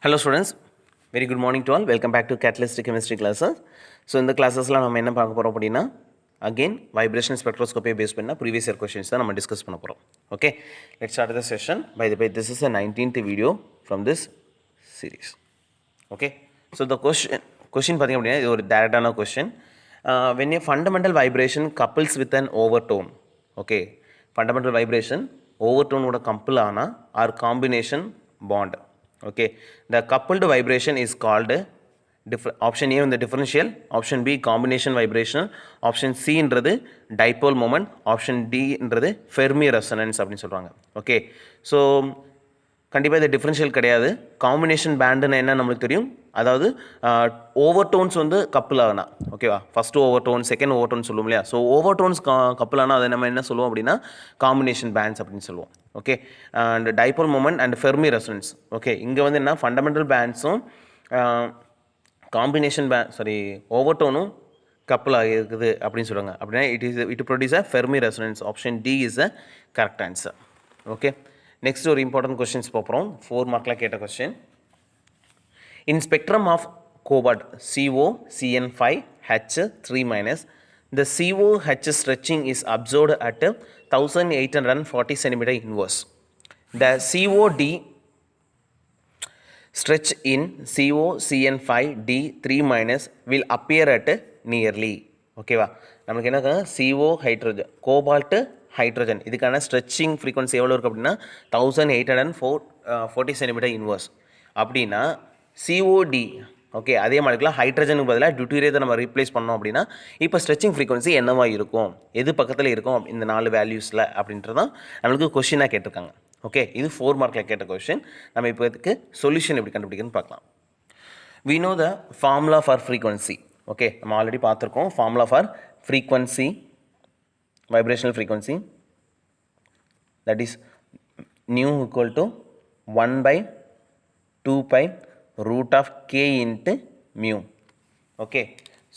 Hello students, very good morning to all. Welcome back to Catalyst Chemistry classes. So in the classes la நம்ம என்ன பார்க்க போறோம் அப்படினா again vibration spectroscopy based பண்ண previous year questions தான் நம்ம discuss பண்ண போறோம். Okay, let's start the session. By the way, this is the 19th video from this series. Okay, so the question பாத்தீங்க அப்படினா இது ஒரு டைரக்டான question. When a fundamental vibration couples with an overtone, okay, fundamental vibration overtone ஓட couple ஆனா or combination bond. Okay, the coupled vibration is called option A in the differential, option B combination vibration, option C என்றது dipole moment, option D என்றது Fermi resonance அப்படினு சொல்றாங்க. Okay, so கண்டிப்பாக இது differential கிடையாது. Combination பேண்டுன்னு என்ன நம்மளுக்கு தெரியும், அதாவது ஓவர் டோன்ஸ் வந்து கப்புள் ஆகனா, ஓகேவா, first over tone second over tone சொல்லுவோம் இல்லையா. ஸோ ஓவர் டோன்ஸ் கப்புள் ஆனால் அதை நம்ம என்ன சொல்லுவோம் அப்படின்னா காம்பினேஷன் பேண்ட்ஸ் அப்படின்னு சொல்லுவோம். Okay, and dipole moment and Fermi resonance. Okay, இங்கே வந்து என்ன ஃபண்டமெண்டல் பேண்ட்ஸும் காம்பினேஷன் ஓவர் டோனும் கப்புள் ஆகிருக்குது அப்படின்னு சொல்லுவாங்க. அப்படின்னா it produce a Fermi resonance. Option D is a correct answer. Okay, next ஒரு இம்பார்ட்டன்ட் கொஸ்டின்ஸ் பார்ப்போம். 4 மார்க்கில் கேட்ட question. In spectrum of cobalt COCN5H3-, the COH stretching is observed at 1840 cm inverse. The COD stretch in COCN5D3- will appear at nearly. ஓகேவா, நமக்கு என்ன CO hydrogen cobalt hydrogen இதுக்கான stretching frequency எவ்வளோ இருக்குது அப்படின்னா 1840 சென்டிமீட்டர் இன்வர்ஸ். அப்படின்னா COD, okay, அதே மாதிரிலாம் ஹைட்ரஜனுக்கு பதிலாக டியூட்டீரியத்தை நம்ம ரீப்ளேஸ் பண்ணோம் அப்படின்னா இப்போ ஸ்ட்ரெச்சிங் ஃப்ரீக்வன்சி என்னவா இருக்கும், எது பக்கத்தில் இருக்கும் இந்த 4 வேல்யூஸில் அப்படின்றது தான் நம்மளுக்கு கொஷினாக கேட்டிருக்காங்க. ஓகே, இது 4 மார்க்கில் கேட்ட கொஷின். நம்ம இப்போ இதுக்கு சொல்யூஷன் எப்படி கண்டுபிடிக்கணும்னு பார்க்கலாம். we know the formula for frequency. Okay, நம்ம ஆல்ரெடி பார்த்துருக்கோம் formula for frequency, vibrational frequency, that is nu equal to 1/2 pi root of k into mu. Okay,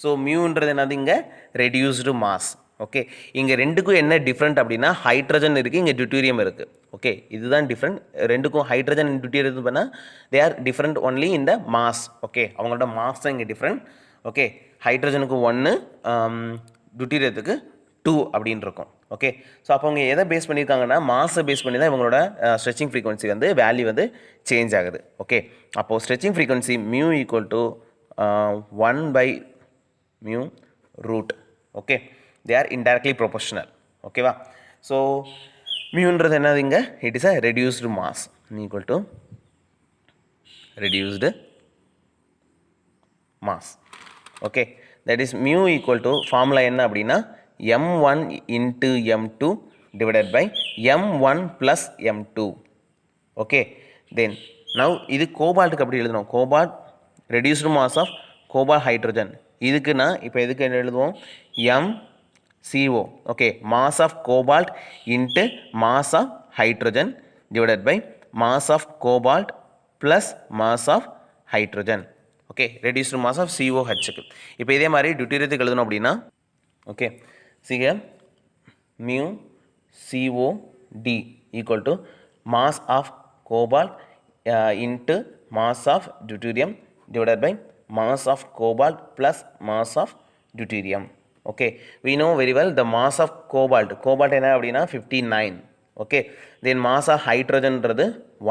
so மியூன்றது என்னது இங்கே ரெடியூஸ்டு மாஸ். ஓகே, இங்கே ரெண்டுக்கும் என்ன டிஃப்ரெண்ட் அப்படின்னா ஹைட்ரஜன் இருக்குது, இங்கே டியூட்டீரியம் இருக்குது. ஓகே, இதுதான் டிஃப்ரெண்ட். ரெண்டுக்கும் ஹைட்ரஜன் அண்ட் டியூட்டீரியம் பண்ணால் they are different only in the mass. Okay, அவங்களோட மாஸ் தான் இங்கே டிஃப்ரெண்ட். ஓகே, ஹைட்ரஜனுக்கு 1, டியூட்டீரியத்துக்கு 2 அப்படின்னு இருக்கும். ஓகே, ஸோ அப்போ அவங்க எதை பேஸ் பண்ணியிருக்காங்கன்னா மாஸை பேஸ் பண்ணி தான் இவங்களோட ஸ்ட்ரெச்சிங் ஃப்ரீக்வன்சி வந்து வேல்யூ வந்து சேஞ்ச் ஆகுது. ஓகே, அப்போது stretching frequency mu equal to 1/μ root. Okay, they are indirectly proportional. ஓகேவா, ஸோ மியூன்றது என்னது இங்கே it is a reduced mass equal to reduced mass. Okay, that is mu equal to formula என்ன அப்படின்னா m1 into m2 divided by m1 plus m2. Okay, then now இது கோபால்ட்டுக்கு அப்படி எழுதணும். Cobalt reduced mass of cobalt hydrogen. இதுக்குன்னா இப்போ எதுக்கு என்ன எழுதுவோம், MCO. Okay, mass of cobalt into mass of hydrogen divided by mass of cobalt plus mass of hydrogen. Okay, reduced mass of COHக்கு. இப்போ இதே மாதிரி டியூட்டீரியத்துக்கு எழுதணும் அப்படின்னா okay, here mu COD equal to mass of cobalt into mass of deuterium divided by mass of cobalt plus mass of deuterium. Okay, we know very well the mass of cobalt என்ன அப்படின்னா 59. okay, then mass of hydrogen ன்றது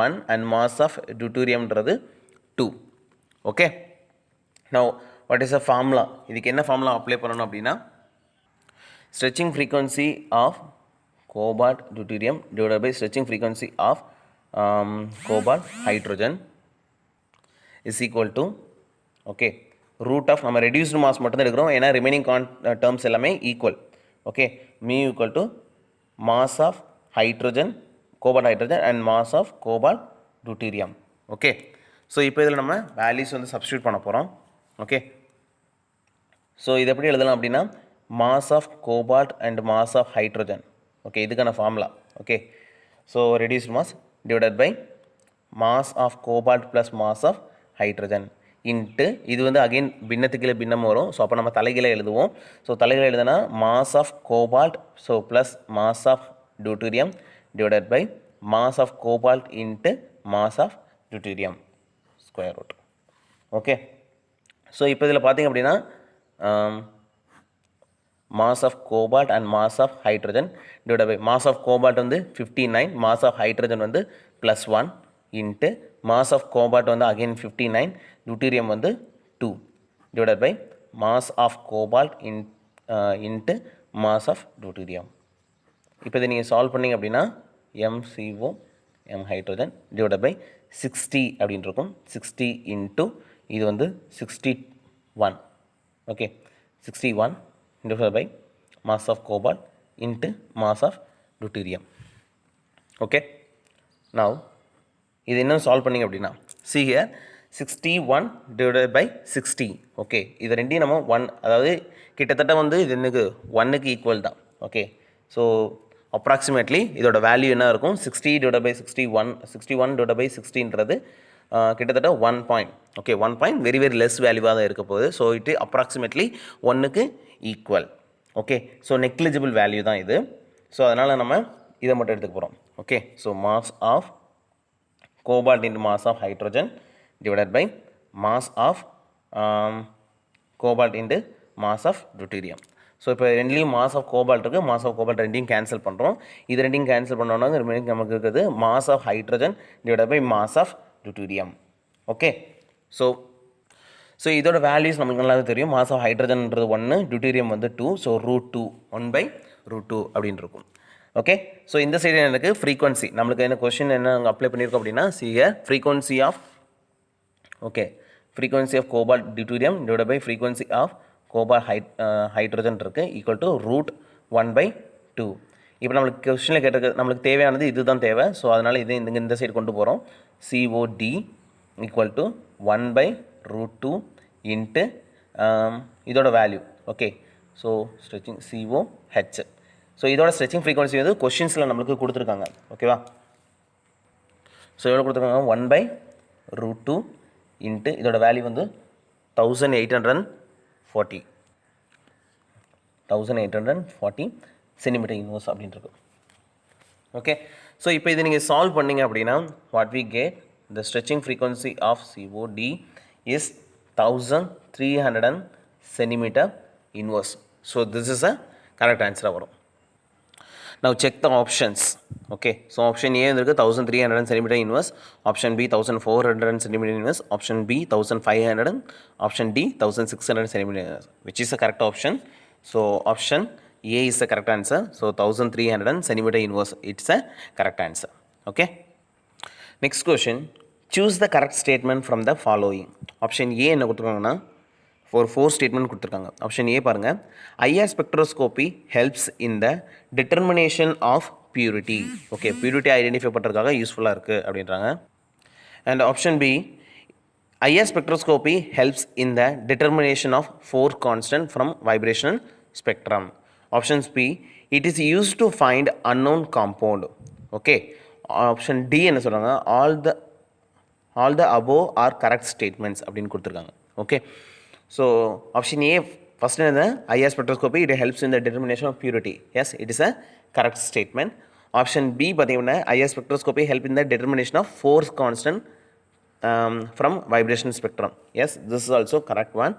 1 and mass of deuterium ன்றது 2. okay, now what is the formula, இதுக்கு என்ன formula apply பண்ணணும் அப்படின்னா stretching frequency of cobalt deuterium divided by stretching frequency of cobalt hydrogen is equal to okay root of நம்ம reduced mass மட்டும் தான் எடுக்கிறோம், ஏன்னா remaining terms எல்லாமே equal. okay, mu equal to mass of hydrogen cobalt hydrogen and mass of cobalt deuterium. okay, so இப்போ இதில் நம்ம values வந்து சப்ஸ்டியூட் பண்ண போகிறோம். ஓகே, ஸோ இது எப்படி எழுதலாம் அப்படின்னா mass of cobalt and mass of hydrogen. okay, இதுக்கான formula. Okay, so reduced mass divided by mass of cobalt plus mass of hydrogen into இது வந்து அகெயின் பின்னத்துக்கு பின்னம் வரும். ஸோ அப்போ நம்ம தலைகீழ எழுதுவோம். ஸோ தலைகீழ எழுதுனா mass of cobalt so plus mass of deuterium divided by mass of cobalt into mass of deuterium square root. Okay, so இப்போ இதில் பார்த்திங்க அப்படின்னா mass of cobalt and mass of hydrogen divided by mass of cobalt வந்து 59, mass of hydrogen வந்து +1 into mass of cobalt வந்து again 59, deuterium வந்து 2 divided by mass of cobalt into mass of deuterium. இப்போ இதை நீங்கள் சால்வ் பண்ணிங்க அப்படின்னா MCO M hydrogen divided by 60 அப்படின்னு இருக்கும். 60 into இது வந்து 61. Okay, 61 divided by mass of cobalt into mass of deuterium. Okay, now இது இன்னும் சால்வ் பண்ணிங்க அப்படின்னா see here 61 divided by 60. Okay, இது ரெண்டையும் நம்ம 1, அதாவது கிட்டத்தட்ட வந்து இது எனக்கு 1க்கு ஈக்குவல் தான். ஓகே, ஸோ அப்ராக்சிமேட்லி இதோட வேல்யூ என்ன இருக்கும், 60 divided by 61, 61 divided by 60ன்றது கிட்டத்தட்ட 1 point. Okay, 1 point very very less வேல்யூவாக தான் இருக்க போகுது. ஸோ இட் அப்ராக்சிமேட்லி 1க்கு equal. Okay, so negligible value தான் இது. ஸோ அதனால் நம்ம இதை மட்டும் எடுத்துக்க போகிறோம். Okay, so mass of cobalt into mass of hydrogen divided by mass of cobalt into mass of deuterium. So இப்போ ரெண்டுலேயும் மாஸ் ஆஃப் கோபால்ட் இருக்குது, மாஸ் ஆஃப் கோபால்ட் ரெண்டையும் கேன்சல் பண்ணுறோம். இது ரெண்டையும் கேன்சல் பண்ணோன்னா நமக்கு இருக்குது mass of hydrogen divide by mass of deuterium. Okay, so இதோட வேல்யூஸ் நமக்கு நல்லாவே தெரியும். மாஸ் ஆஃப் ஹைட்ரஜன்ன்றது 1, டியூட்டீரியம் வந்து 2, ஸோ √2 1/√2 அப்படின்னு இருக்கும். ஓகே, ஸோ இந்த சைடு எனக்கு ஃப்ரீக்வன்சி நம்மளுக்கு என்ன கொஸ்டின் என்ன அங்கே அப்ளை பண்ணியிருக்கோம் அப்படின்னா frequency of frequency of cobalt deuterium divide by frequency of cobalt hydrogen இருக்குது ஈக்குவல் டு √1/2. இப்போ நம்மளுக்கு கொஸ்டினில் கேட்டிருக்கு, நம்மளுக்கு தேவையானது இது தான் தேவை. ஸோ அதனால் இது இந்த சைடு கொண்டு போகிறோம். COD ஈக்குவல் டு 1/√2 இன்ட்டு இதோட value. Okay, so stretching COH. So இதோட ஸ்ட்ரெச்சிங் ஃப்ரீக்வன்சி வந்து கொஷின்ஸில் நம்மளுக்கு கொடுத்துருக்காங்க. ஓகேவா, ஸோ எவ்வளோ கொடுத்துருக்காங்க, 1/√2 இன்ட்டு இதோட வேல்யூ வந்து 1840 சென்டிமீட்டர் இன்வர்ஸ் அப்படின்ட்டு. ஓகே, ஸோ இப்போ இது நீங்கள் சால்வ் பண்ணிங்க அப்படின்னா what we get the stretching frequency of COD is 1300 centimetre inverse. So this is a correct ஆன்சராக வரும். Now check the options. Okay, so option A is 1300 cm inverse, option B 1400 cm inverse, option B 1500, option D 1600 cm inverse. Which is the correct option? So option A is the correct answer. So 1300 cm inverse, it's a correct answer. Okay, next question, choose the correct statement from the following. Option A என்ன கொடுத்துருக்காங்கன்னா four statement கொடுத்துருக்காங்க. Option A பாருங்கள், IR spectroscopy helps in the determination of purity. Okay, purity identify பண்ணுறதுக்காக யூஸ்ஃபுல்லாக இருக்குது அப்படின்றாங்க. And option B, IR spectroscopy helps in the determination of force constant from vibrational spectrum. Options B, it is use to find unknown compound. Okay, option D என்ன சொல்கிறாங்க, all the above are correct statements அப்படின்னு கொடுத்துருக்காங்க. Okay, so option A first என்ன, IR spectroscopy it helps in the determination of purity. Yes, it is a correct statement. Option B பார்த்தீங்கன்னா IR spectroscopy help in the determination of force constant from vibration spectrum. Yes, this is also correct one.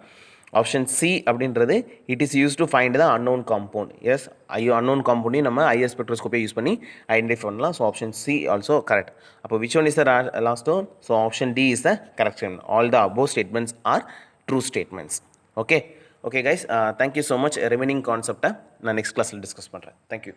Option C அப்படின்றது it is use to find the unknown compound. Yes, unknown காம்பவுண்டையும் நம்ம IR ஸ்பெக்ட்ரோஸ்கோப்பியை use பண்ணி identify பண்ணலாம். So option C also correct. அப்போ which one is the last one? So option D is the correct statement. All the above statements are true statements. Okay guys, thank you so much. Remaining concept நான் next class discuss பண்ணுறேன். Thank you.